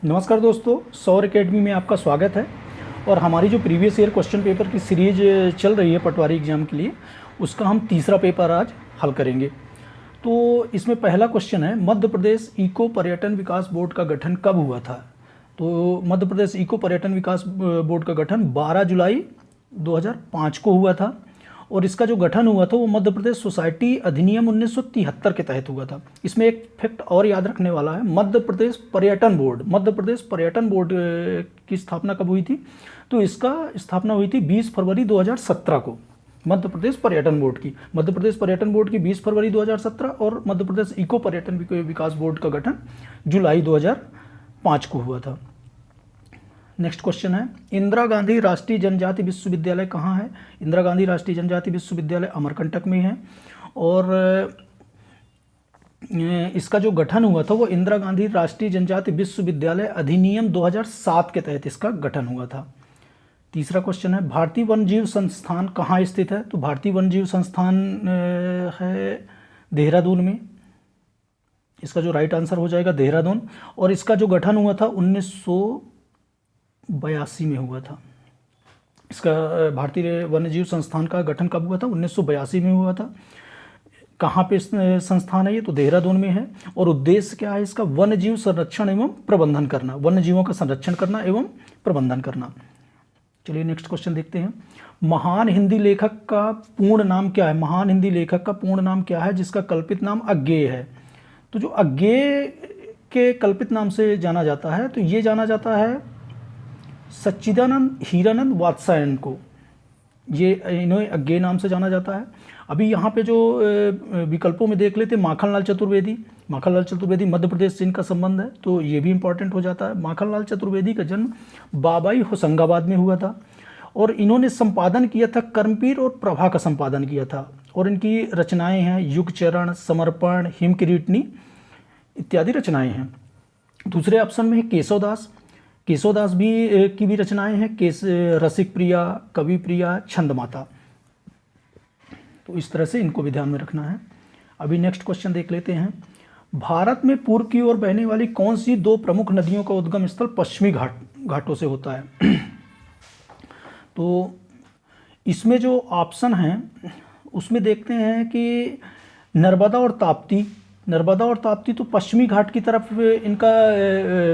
नमस्कार दोस्तों, सौर एकेडमी में आपका स्वागत है। और हमारी जो प्रीवियस ईयर क्वेश्चन पेपर की सीरीज चल रही है पटवारी एग्ज़ाम के लिए, उसका हम तीसरा पेपर आज हल करेंगे। तो इसमें पहला क्वेश्चन है, मध्य प्रदेश इको पर्यटन विकास बोर्ड का गठन कब हुआ था। तो मध्य प्रदेश इको पर्यटन विकास बोर्ड का गठन 12 जुलाई 2005 को हुआ था। और इसका जो गठन हुआ था वो मध्य प्रदेश सोसाइटी अधिनियम 1973 के तहत हुआ था। इसमें एक फैक्ट और याद रखने वाला है, मध्य प्रदेश पर्यटन बोर्ड की स्थापना कब हुई थी। तो इसका स्थापना हुई थी 20 फरवरी 2017 को। मध्य प्रदेश पर्यटन बोर्ड की 20 फरवरी 2017 और मध्य प्रदेश इको पर्यटन विकास बोर्ड का गठन जुलाई 2005 को हुआ था। नेक्स्ट क्वेश्चन है, इंदिरा गांधी राष्ट्रीय जनजाति विश्वविद्यालय कहाँ है। इंदिरा गांधी राष्ट्रीय जनजाति विश्वविद्यालय अमरकंटक में है। और इसका जो गठन हुआ था वो इंदिरा गांधी राष्ट्रीय जनजाति विश्वविद्यालय अधिनियम 2007 के तहत इसका गठन हुआ था। तीसरा क्वेश्चन है, भारतीय वन्यजीव संस्थान कहाँ स्थित है। तो भारतीय वन्यजीव संस्थान है देहरादून में। इसका जो राइट आंसर हो जाएगा देहरादून। और इसका जो गठन हुआ था 1982 में हुआ था। इसका भारतीय वन्यजीव संस्थान का गठन कब हुआ था, 1982 में हुआ था। कहाँ पे संस्थान है ये, तो देहरादून में है। और उद्देश्य क्या है इसका, वन्यजीव संरक्षण एवं प्रबंधन करना, वन्यजीवों का संरक्षण करना एवं प्रबंधन करना। चलिए नेक्स्ट क्वेश्चन देखते हैं, महान हिंदी लेखक का पूर्ण नाम क्या है। महान हिंदी लेखक का पूर्ण नाम क्या है जिसका कल्पित नाम अज्ञेय है। तो जो अज्ञेय के कल्पित नाम से जाना जाता है, तो ये जाना जाता है सच्चिदानंद हीरानंद वात्स्यायन को। ये इन्हें अज्ञेय नाम से जाना जाता है। अभी यहाँ पे जो विकल्पों में देख लेते, माखनलाल चतुर्वेदी मध्य प्रदेश से इनका संबंध है, तो ये भी इंपॉर्टेंट हो जाता है। माखनलाल चतुर्वेदी का जन्म बाबाई होशंगाबाद में हुआ था। और इन्होंने संपादन किया था, कर्मवीर और प्रभा का संपादन किया था। और इनकी रचनाएँ हैं युगचरण, समर्पण, हिमकिरीटनी इत्यादि रचनाएँ हैं। दूसरे ऑप्शन में है केशवदास भी की भी रचनाएं हैं, रसिक प्रिया, कवि प्रिया, छंदमाता। तो इस तरह से इनको भी ध्यान में रखना है। अभी नेक्स्ट क्वेश्चन देख लेते हैं, भारत में पूर्व की ओर बहने वाली कौन सी दो प्रमुख नदियों का उद्गम स्थल पश्चिमी घाटों से होता है। तो इसमें जो ऑप्शन हैं उसमें देखते हैं कि नर्मदा और ताप्ती तो पश्चिमी घाट की तरफ इनका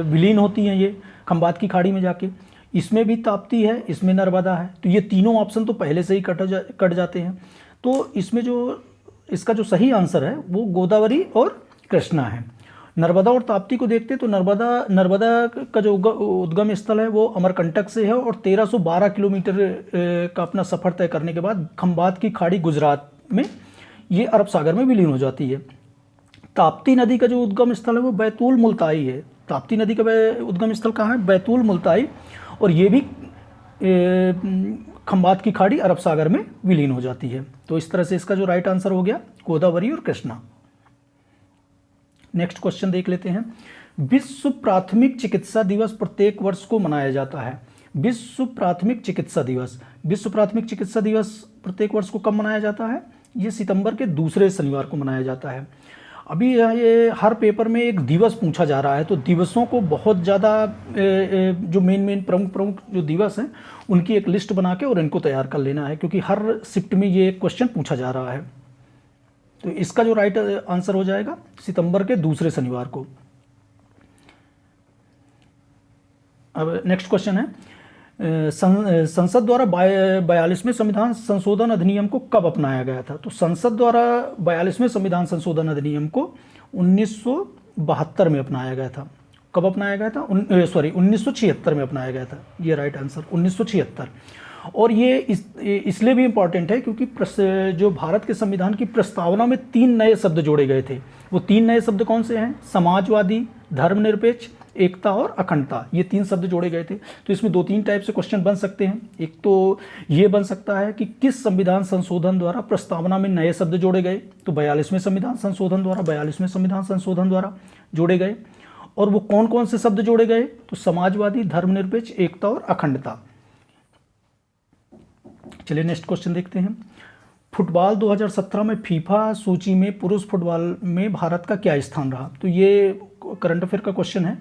विलीन होती हैं, ये खंबात की खाड़ी में जाके। इसमें भी ताप्ती है, इसमें नर्मदा है। तो ये तीनों ऑप्शन तो पहले से ही कट जाते हैं। तो इसमें जो इसका जो सही आंसर है वो गोदावरी और कृष्णा है। नर्मदा और ताप्ती को देखते तो नर्मदा का जो उद्गम स्थल है वो अमरकंटक से है। और 1312 किलोमीटर का अपना सफ़र तय करने के बाद खंबात की खाड़ी गुजरात में ये अरब सागर में विलीन हो जाती है। ताप्ती नदी का जो उद्गम स्थल है वो बैतूल मुल्ताई है। ताप्ती नदी का उद्गम स्थल कहाँ है, बैतूल मुल्ताई। और ये भी खंबात की खाड़ी अरब सागर में विलीन हो जाती है। तो इस तरह से इसका जो राइट आंसर हो गया गोदावरी और कृष्णा। नेक्स्ट क्वेश्चन देख लेते हैं, विश्व प्राथमिक चिकित्सा दिवस प्रत्येक वर्ष को मनाया जाता है। विश्व प्राथमिक चिकित्सा दिवस प्रत्येक वर्ष को कब मनाया जाता है, ये सितंबर के दूसरे शनिवार को मनाया जाता है। अभी ये हर पेपर में एक दिवस पूछा जा रहा है, तो दिवसों को बहुत ज़्यादा जो मेन प्रमुख जो दिवस हैं उनकी एक लिस्ट बना के और इनको तैयार कर लेना है, क्योंकि हर शिफ्ट में ये क्वेश्चन पूछा जा रहा है। तो इसका जो राइट आंसर हो जाएगा सितंबर के दूसरे शनिवार को। अब नेक्स्ट क्वेश्चन है, संसद द्वारा 42वें संविधान संशोधन अधिनियम को कब अपनाया गया था। तो संसद द्वारा 42वें संविधान संशोधन अधिनियम को 1972 में अपनाया गया था। कब अपनाया गया था, 1976 में अपनाया गया था। ये राइट आंसर 1976। और ये इसलिए भी इम्पॉर्टेंट है क्योंकि जो भारत के संविधान की प्रस्तावना में 3 नए शब्द जोड़े गए थे। वो 3 नए शब्द कौन से हैं, समाजवादी, धर्मनिरपेक्ष, एकता और अखंडता। ये 3 शब्द जोड़े गए थे। तो इसमें 2-3 टाइप से क्वेश्चन बन सकते हैं। एक तो ये बन सकता है कि किस संविधान संशोधन द्वारा प्रस्तावना में नए शब्द जोड़े गए, तो 42वें संविधान संशोधन द्वारा जोड़े गए। और वो कौन कौन से शब्द जोड़े गए, तो समाजवादी, धर्मनिरपेक्ष, एकता और अखंडता। चलिए नेक्स्ट क्वेश्चन देखते हैं, फुटबॉल 2017 में फीफा सूची में पुरुष फुटबॉल में भारत का क्या स्थान रहा। तो ये करंट अफेयर का क्वेश्चन है।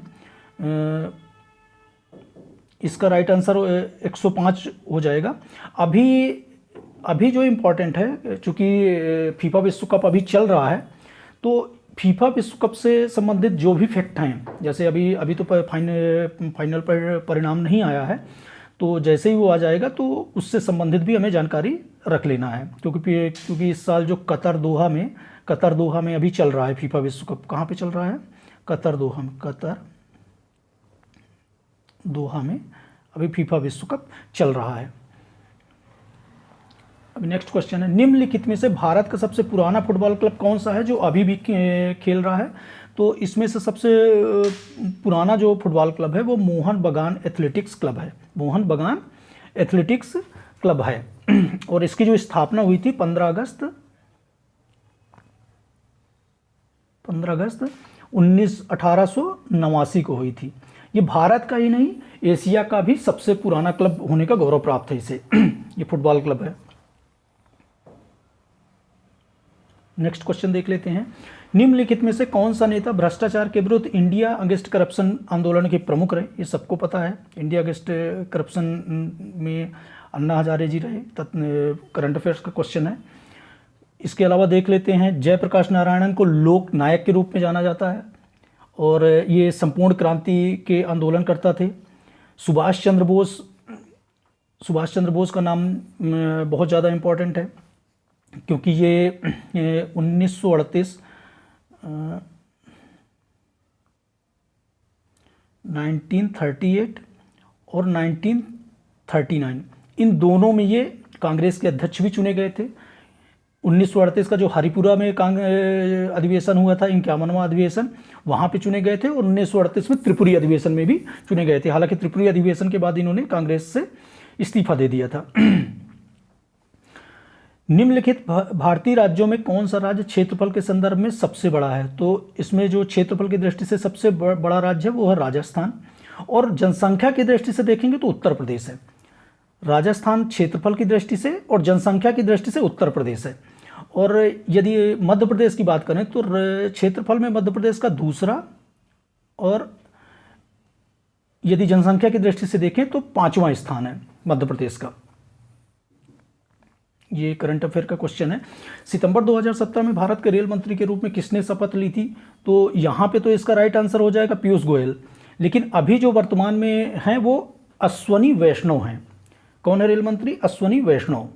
इसका राइट आंसर 105 हो जाएगा। अभी जो इम्पोर्टेंट है, चूँकि फीफा विश्व कप अभी चल रहा है, तो फीफा विश्व कप से संबंधित जो भी फैक्ट हैं, जैसे अभी तो फाइनल पर परिणाम नहीं आया है, तो जैसे ही वो आ जाएगा तो उससे संबंधित भी हमें जानकारी रख लेना है, क्योंकि इस साल जो कतर दोहा में अभी चल रहा है फीफा विश्व कप। कहाँ पे चल रहा है? कतर दोहा में अभी फीफा विश्व कप चल रहा है। अभी नेक्स्ट क्वेश्चन है, निम्नलिखित में से भारत का सबसे पुराना फुटबॉल क्लब कौन सा है जो अभी भी खेल रहा है? तो इसमें से सबसे पुराना जो फुटबॉल क्लब है वो मोहन बगान एथलेटिक्स क्लब है। मोहन बगान एथलेटिक्स क्लब है और इसकी जो स्थापना हुई थी 15 अगस्त 1889 को हुई थी। ये भारत का ही नहीं, एशिया का भी सबसे पुराना क्लब होने का गौरव प्राप्त है इसे। ये फुटबॉल क्लब है। नेक्स्ट क्वेश्चन देख लेते हैं, निम्नलिखित में से कौन सा नेता भ्रष्टाचार के विरुद्ध इंडिया अगेंस्ट करप्शन आंदोलन के प्रमुख रहे? ये सबको पता है, इंडिया अगेंस्ट करप्शन में अन्ना हजारे जी रहे। करंट अफेयर्स का क्वेश्चन है। इसके अलावा देख लेते हैं, जयप्रकाश नारायणन को लोक नायक के रूप में जाना जाता है और ये संपूर्ण क्रांति के आंदोलन करता थे। सुभाष चंद्र बोस का नाम बहुत ज़्यादा इम्पोर्टेंट है, क्योंकि ये 1938 1938 और 1939 इन दोनों में ये कांग्रेस के अध्यक्ष भी चुने गए थे। 1938 का जो हरिपुरा में अधिवेशन हुआ था, 51वां अधिवेशन, वहाँ पे चुने गए थे, और 1938 में त्रिपुरी अधिवेशन में भी चुने गए थे। हालांकि त्रिपुरी अधिवेशन के बाद इन्होंने कांग्रेस से इस्तीफा दे दिया था। निम्नलिखित भारतीय राज्यों में कौन सा राज्य क्षेत्रफल के संदर्भ में सबसे बड़ा है? तो इसमें जो क्षेत्रफल की दृष्टि से सबसे बड़ा राज्य है वो है राजस्थान, और जनसंख्या की दृष्टि से देखेंगे तो उत्तर प्रदेश है। राजस्थान क्षेत्रफल की दृष्टि से और जनसंख्या की दृष्टि से उत्तर प्रदेश है। और यदि मध्य प्रदेश की बात करें तो क्षेत्रफल में मध्य प्रदेश का दूसरा, और यदि जनसंख्या की दृष्टि से देखें तो 5वां स्थान है मध्य प्रदेश का। ये करंट अफेयर का क्वेश्चन है। सितंबर 2017 में भारत के रेल मंत्री के रूप में किसने शपथ ली थी? तो यहाँ पे तो इसका राइट आंसर हो जाएगा पीयूष गोयल, लेकिन अभी जो वर्तमान में हैं वो अश्वनी वैष्णव हैं। कौन है रेल मंत्री? अश्वनी वैष्णव।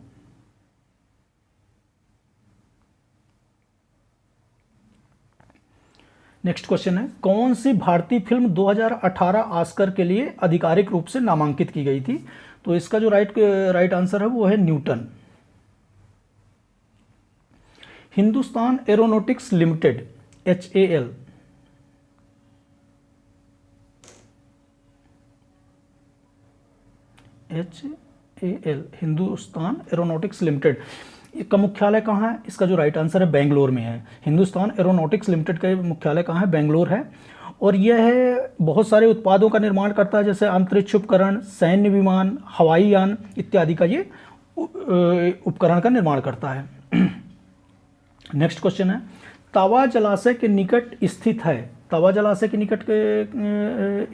नेक्स्ट क्वेश्चन है, कौन सी भारतीय फिल्म 2018 ऑस्कर के लिए आधिकारिक रूप से नामांकित की गई थी? तो इसका जो राइट आंसर है वो है Newton. Hindustan aeronautics limited HAL Hindustan aeronautics limited का मुख्यालय कहाँ है? इसका जो राइट आंसर है बेंगलोर में है। हिंदुस्तान एरोनॉटिक्स लिमिटेड का मुख्यालय कहाँ है? बेंगलोर है। और यह है बहुत सारे उत्पादों का निर्माण करता है, जैसे अंतरिक्ष उपकरण, सैन्य विमान, हवाई यान इत्यादि का ये उपकरण का निर्माण करता है। नेक्स्ट क्वेश्चन है, तवा जलाशय के निकट स्थित है। तवा जलाशय के निकट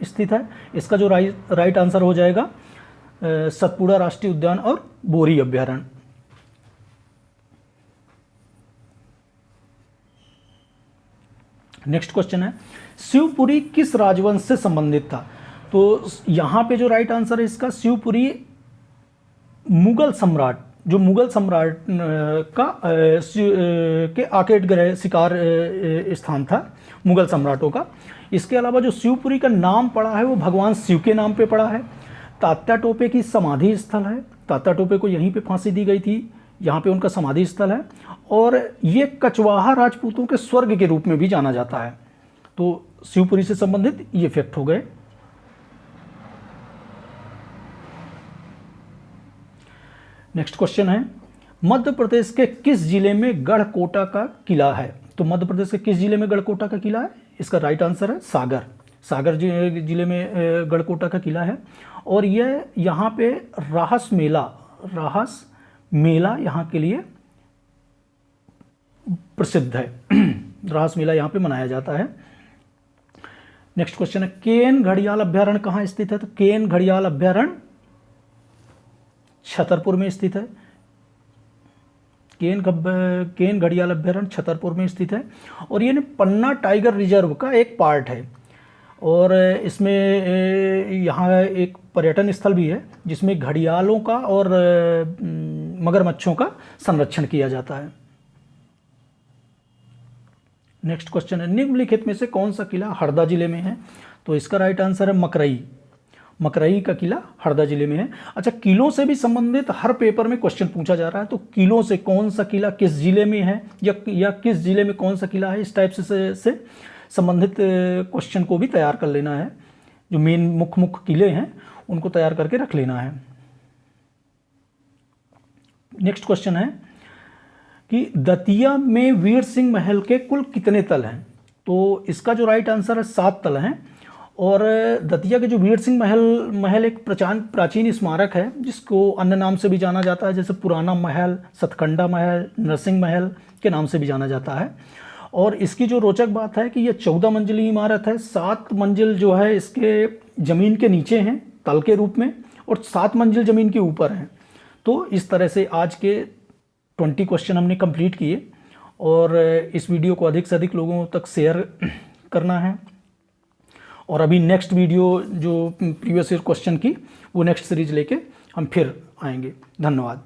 स्थित है। इसका जो राइट आंसर हो जाएगा सतपुड़ा राष्ट्रीय उद्यान और बोरी अभ्यारण्य। नेक्स्ट क्वेश्चन है, शिवपुरी किस राजवंश से संबंधित था? तो यहाँ पे जो राइट आंसर है इसका, शिवपुरी मुगल सम्राट, जो मुगल सम्राट के आकेट ग्रह शिकार स्थान था मुगल सम्राटों का। इसके अलावा जो शिवपुरी का नाम पड़ा है वो भगवान शिव के नाम पे पड़ा है। तात्या टोपे की समाधि स्थल है, तात्या टोपे को यहीं पे फांसी दी गई थी, यहाँ पे उनका समाधि स्थल है। और ये कचवाहा राजपूतों के स्वर्ग के रूप में भी जाना जाता है। तो शिवपुरी से संबंधित ये फैक्ट हो गए। नेक्स्ट क्वेश्चन है, मध्य प्रदेश के किस जिले में गढ़कोटा का किला है? तो मध्य प्रदेश के किस जिले में गढ़कोटा का किला है? इसका राइट आंसर है सागर। सागर जिले में गढ़कोटा का किला है। और यह यहाँ पे राहस मेला यहाँ के लिए प्रसिद्ध है। राहस मेला यहाँ पे मनाया जाता है। नेक्स्ट क्वेश्चन है केन घड़ियाल अभ्यारण्य कहाँ स्थित है? तो केन घड़ियाल अभ्यारण्य छतरपुर में स्थित है। केन घड़ियाल अभ्यारण्य छतरपुर में स्थित है और ये पन्ना टाइगर रिजर्व का एक पार्ट है। और इसमें यहाँ एक पर्यटन स्थल भी है जिसमें घड़ियालों का और मगरमच्छों का संरक्षण किया जाता है। नेक्स्ट क्वेश्चन है निम्नलिखित में से कौन सा किला हरदा जिले में है? तो इसका राइट आंसर है मकरई। मकरई का किला हरदा जिले में है। अच्छा, किलों से भी संबंधित हर पेपर में क्वेश्चन पूछा जा रहा है, तो किलों से कौन सा किला किस जिले में है या किस जिले में कौन सा किला है, इस टाइप से संबंधित क्वेश्चन को भी तैयार कर लेना है। जो मेन मुख्य किले हैं उनको तैयार करके रख लेना है। नेक्स्ट क्वेश्चन है कि दतिया में वीर सिंह महल के कुल कितने तल हैं? तो इसका जो राइट आंसर है 7 तल हैं। और दतिया के जो वीर सिंह महल एक प्राचीन स्मारक है जिसको अन्य नाम से भी जाना जाता है, जैसे पुराना महल, सतखंडा महल, नरसिंह महल के नाम से भी जाना जाता है। और इसकी जो रोचक बात है कि ये 14 मंजिली इमारत है। 7 मंजिल जो है इसके ज़मीन के नीचे हैं तल के रूप में और 7 मंजिल ज़मीन के ऊपर हैं। तो इस तरह से आज के 20 क्वेश्चन हमने कंप्लीट किए और इस वीडियो को अधिक से अधिक लोगों तक शेयर करना है। और अभी नेक्स्ट वीडियो जो प्रीवियस ईयर क्वेश्चन की वो नेक्स्ट सीरीज लेके हम फिर आएंगे। धन्यवाद।